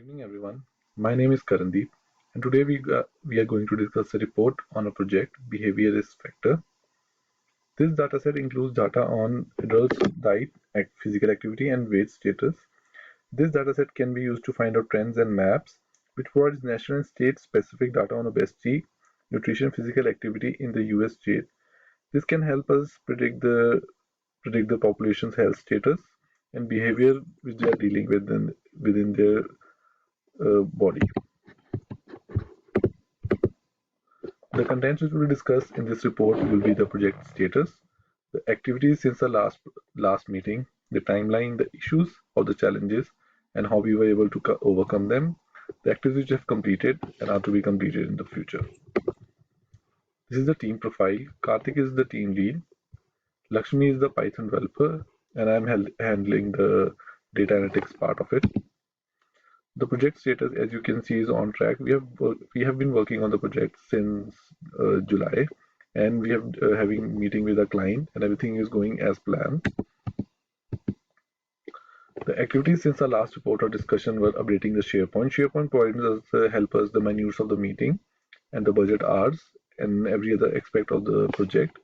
evening, everyone. My name is Karandeep, and today we are going to discuss a report on a project, Behavior Risk Factor. This dataset includes data on adults' diet, physical activity, and weight status. This dataset can be used to find out trends and maps, which provides national and state-specific data on obesity, nutrition, physical activity in the US state. This can help us predict the population's health status and behavior which they are dealing with within their body. The contents which we will discuss in this report will be the project status, the activities since the last meeting, the timeline, the issues or the challenges, and how we were able to overcome them, the activities which have completed and are to be completed in the future. This is the team profile. Karthik is the team lead. Lakshmi is the Python developer, and I am handling the data analytics part of it. The project status, as you can see, is on track. We have been working on the project since July, and we have having meeting with our client, and everything is going as planned. The activities since our last report or discussion were updating the SharePoint. SharePoint provides us help us the minutes of the meeting and the budget hours and every other aspect of the project.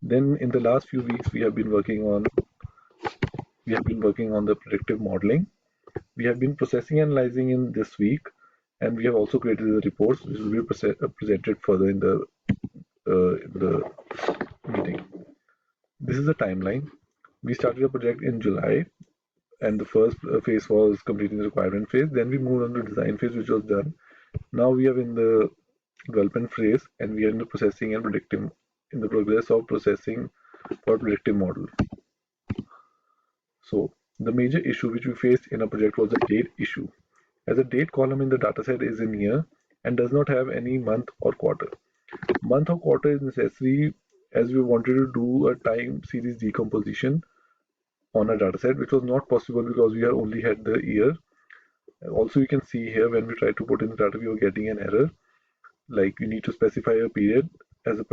Then in the last few weeks we have been working on the predictive modeling. We have been processing and analyzing in this week, and we have also created the reports which will be presented further in the meeting. This is the timeline. We started a project in July, and the first phase was completing the requirement phase. Then we moved on to design phase, which was done. Now we are in the development phase, and we are in the processing and predictive, in the progress of processing for predictive model. So the major issue which we faced in a project was the date issue, as the date column in the dataset is in year and does not have any month or quarter. Month or quarter is necessary as we wanted to do a time series decomposition on a dataset, which was not possible because we only had the year. Also, you can see here when we try to put in the data, we were getting an error. Like you need to specify a period as a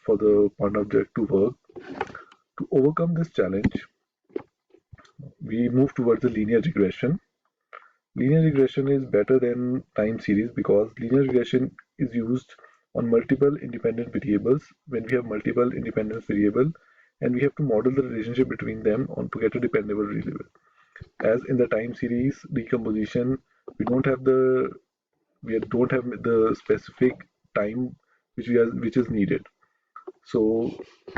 for the point object to work. To overcome this challenge, we move towards the linear regression. Linear regression is better than time series because linear regression is used on multiple independent variables. When we have multiple independent variables, and we have to model the relationship between them to get a dependable variable. As in the time series decomposition, we don't have the specific time which is needed. So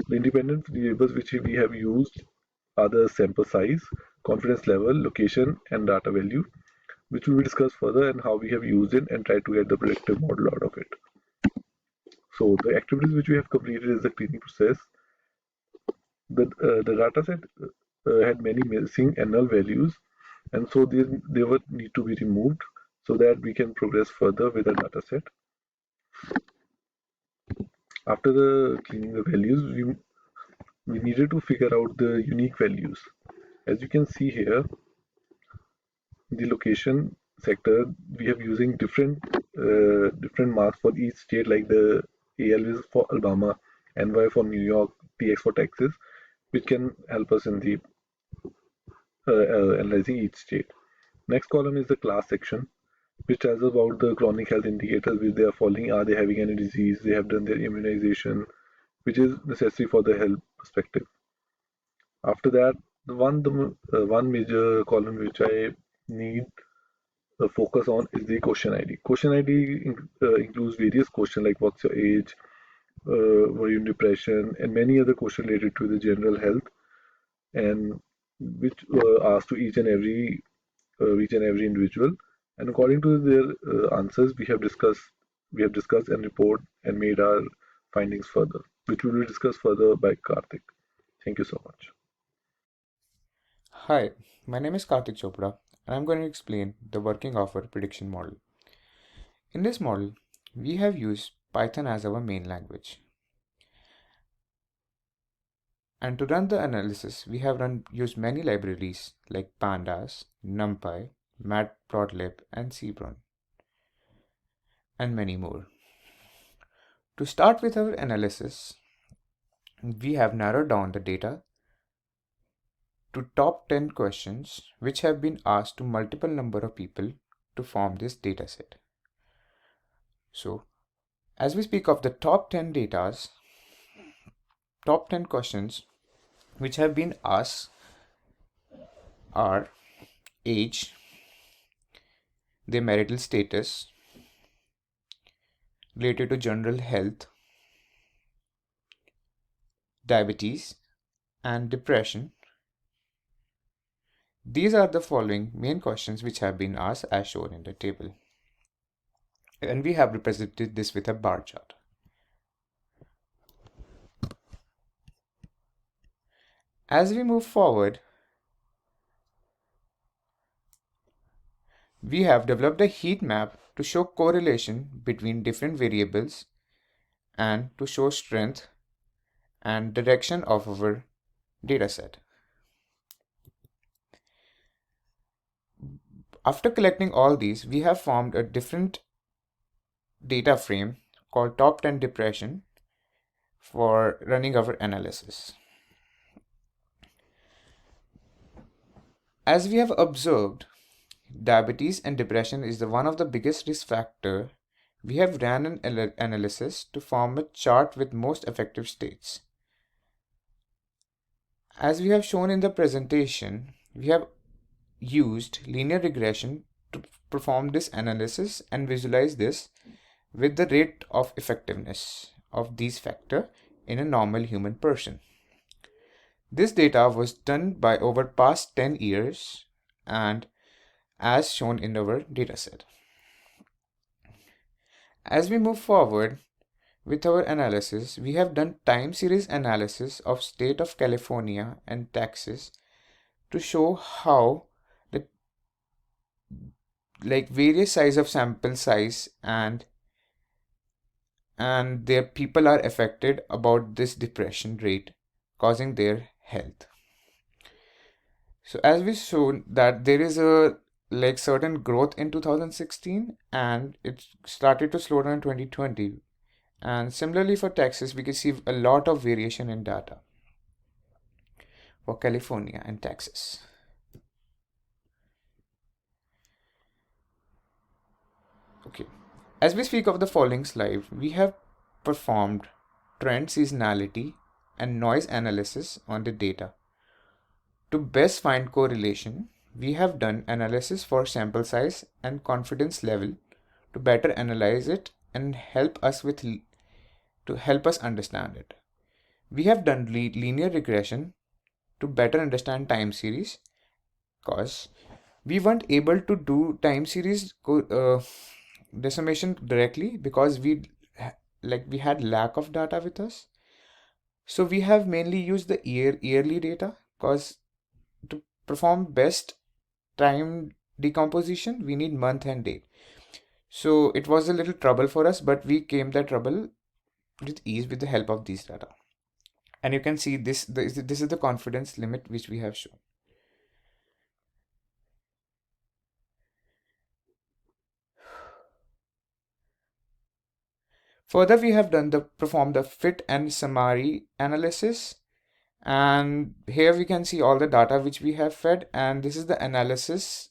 the independent variables which we have used are the sample size, confidence level, location, and data value, which will be discussed further and how we have used it and try to get the predictive model out of it. So the activities which we have completed is the cleaning process. The dataset had many missing and null values, and so they would need to be removed so that we can progress further with the dataset. After the cleaning the values, we needed to figure out the unique values. As you can see here, the location sector, we have using different marks for each state, like the AL is for Alabama, NY for New York, TX for Texas, which can help us in the analyzing each state. Next column is the class section, which tells about the chronic health indicators which they are following. Are they having any disease? They have done their immunization, which is necessary for the health perspective. After that, the one major column which I need focus on is the question ID. Question ID includes various questions like what's your age, were you in depression, and many other questions related to the general health, and which were asked to each and every individual. And according to their answers, we have discussed and report and made our findings further, which will be discussed further by Karthik. Thank you so much. Hi, my name is Karthik Chopra and I'm going to explain the working of our prediction model. In this model, we have used Python as our main language. And to run the analysis, we have used many libraries like Pandas, NumPy, Matplotlib, and Cbron, and many more. To start with our analysis, we have narrowed down the data to top 10 questions which have been asked to multiple number of people to form this data set. So, as we speak of the top 10 datas, top 10 questions which have been asked are age, their marital status, related to general health, diabetes, and depression. These are the following main questions which have been asked as shown in the table. And we have represented this with a bar chart. As we move forward, we have developed a heat map to show correlation between different variables and to show strength and direction of our dataset. After collecting all these, we have formed a different data frame called top 10 depression for running our analysis. As we have observed, diabetes and depression is the one of the biggest risk factor. We have ran an analysis to form a chart with most effective states. As we have shown in the presentation, we have used linear regression to perform this analysis and visualize this with the rate of effectiveness of these factors in a normal human person. This data was done by over past 10 years and as shown in our dataset. As we move forward with our analysis, we have done time series analysis of state of California and Texas to show how the various size of sample size and their people are affected about this depression rate causing their health. So as we shown that there is a certain growth in 2016 and it started to slow down in 2020, and similarly for Texas we can see a lot of variation in data for California and Texas. Okay, as we speak of the following slide, we have performed trend seasonality and noise analysis on the data. To best find correlation, we have done analysis for sample size and confidence level to better analyze it and help us understand it. We have done linear regression to better understand time series because we weren't able to do time series decimation directly because we had lack of data with us. So we have mainly used the yearly data because to perform best time decomposition we need month and date. So it was a little trouble for us, but we came that trouble with ease with the help of these data. And you can see this is the confidence limit which we have shown. Further, we have performed the fit and summary analysis, and here we can see all the data which we have fed, and this is the analysis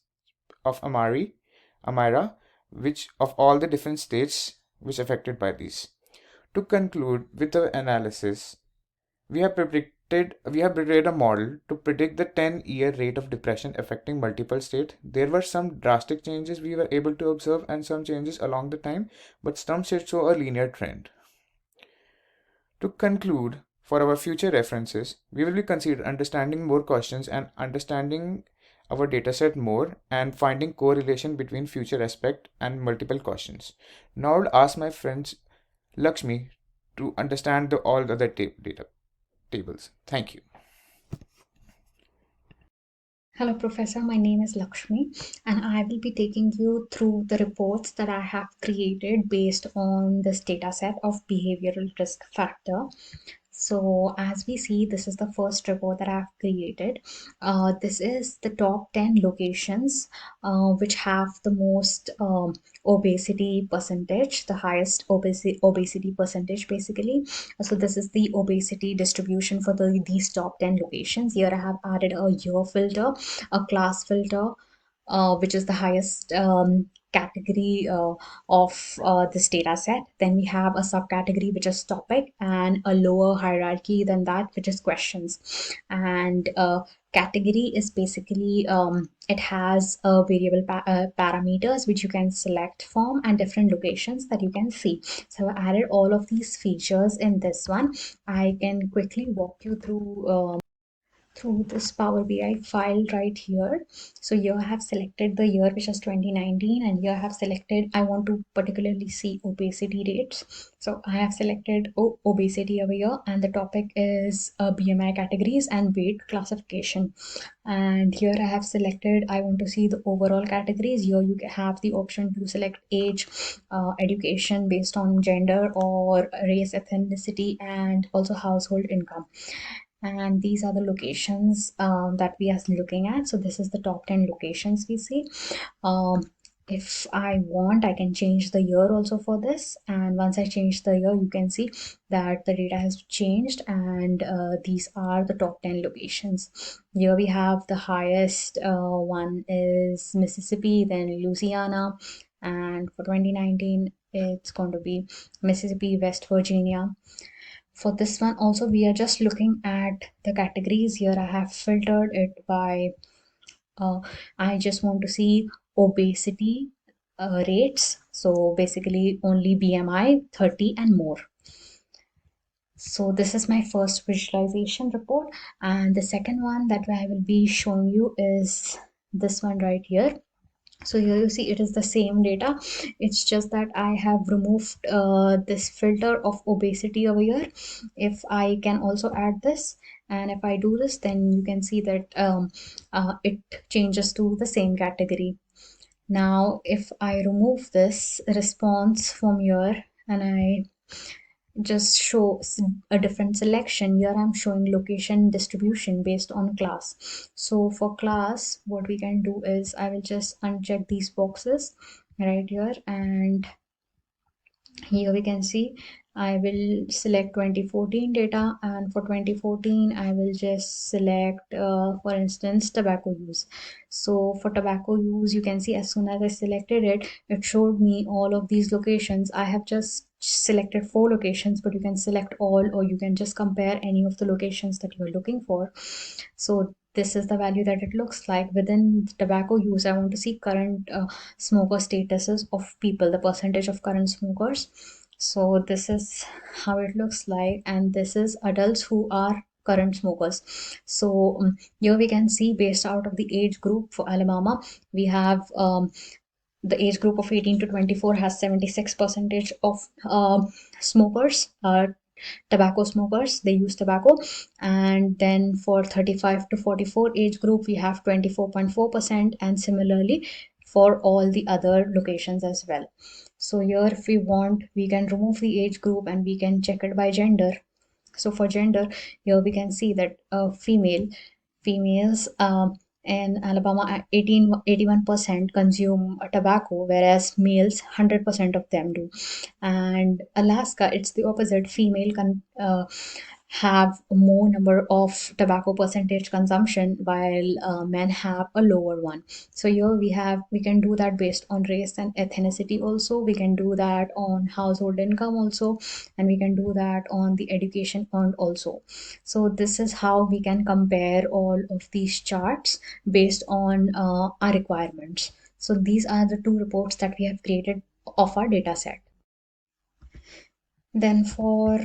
of Amira, which of all the different states which affected by these. To conclude with the analysis, we have prepared a model to predict the 10-year rate of depression affecting multiple states. There were some drastic changes we were able to observe and some changes along the time, but some states show a linear trend. To conclude, for our future references, we will be consider understanding more questions and understanding our dataset more and finding correlation between future aspect and multiple questions. Now I will ask my friends Lakshmi to understand all the other data tables. Thank you. Hello, Professor. My name is Lakshmi, and I will be taking you through the reports that I have created based on this data set of behavioral risk factor. So as we see, this is the first report that I've created. This is the top 10 locations which have the most obesity percentage, the highest obesity percentage basically. So this is the obesity distribution for these top 10 locations. Here I have added a year filter, a class filter, which is the highest category of this data set. Then we have a subcategory which is topic, and a lower hierarchy than that, which is questions. And category is basically it has variable parameters which you can select from, and different locations that you can see. So I added all of these features in this one. I can quickly walk you through this Power BI file right here. So here I have selected the year, which is 2019, and here I have selected, I want to particularly see obesity rates. So I have selected obesity over here, and the topic is BMI categories and weight classification. And here I have selected, I want to see the overall categories. Here you have the option to select age, education based on gender or race, ethnicity, and also household income. And these are the locations that we are looking at. So this is the top 10 locations we see. um, if I want, I can change the year also for this, and once I change the year, you can see that the data has changed, and these are the top 10 locations. Here we have the highest one is Mississippi, then Louisiana, and for 2019 it's going to be Mississippi, West Virginia. For this one also, we are just looking at the categories. Here I have filtered it by I just want to see obesity rates. So basically only BMI 30 and more. So this is my first visualization report, and the second one that I will be showing you is this one right here. So here you see it is the same data. It's just that I have removed this filter of obesity over here. If I can also add this, and if I do this, then you can see that it changes to the same category. Now if I remove this response from here, and I just show a different selection, here I'm showing location distribution based on class. So for class, what we can do is I will just uncheck these boxes right here, and here we can see I will select 2014 data, and for 2014 I will just select for instance tobacco use. So for tobacco use, you can see as soon as I selected it, it showed me all of these locations. I have just selected 4 locations, but you can select all, or you can just compare any of the locations that you're looking for. So this is the value that it looks like. Within tobacco use, I want to see current smoker statuses of people, the percentage of current smokers. So this is how it looks like, and this is adults who are current smokers. So here we can see, based out of the age group for Alabama, we have the age group of 18 to 24 has 76 percentage of smokers, tobacco smokers, they use tobacco. And then for 35 to 44 age group, we have 24.4%, and similarly for all the other locations as well. So here if we want, we can remove the age group and we can check it by gender. So for gender, here we can see that females in Alabama 81% consume tobacco, whereas males 100% of them do. And Alaska, it's the opposite. Female can have more number of tobacco percentage consumption, while men have a lower one. So here we can do that based on race and ethnicity also. We can do that on household income also, and we can do that on the education earned also. So this is how we can compare all of these charts based on our requirements. So these are the 2 reports that we have created of our data set. Then for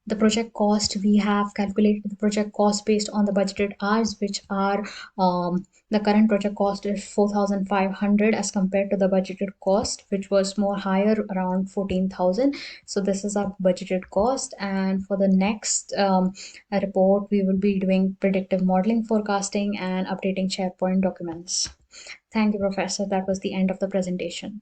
the project cost, we have calculated the project cost based on the budgeted hours, which are the current project cost is 4,500 as compared to the budgeted cost, which was more higher, around 14,000. So this is our budgeted cost. And for the next report, we will be doing predictive modeling, forecasting, and updating SharePoint documents. Thank you, Professor. That was the end of the presentation.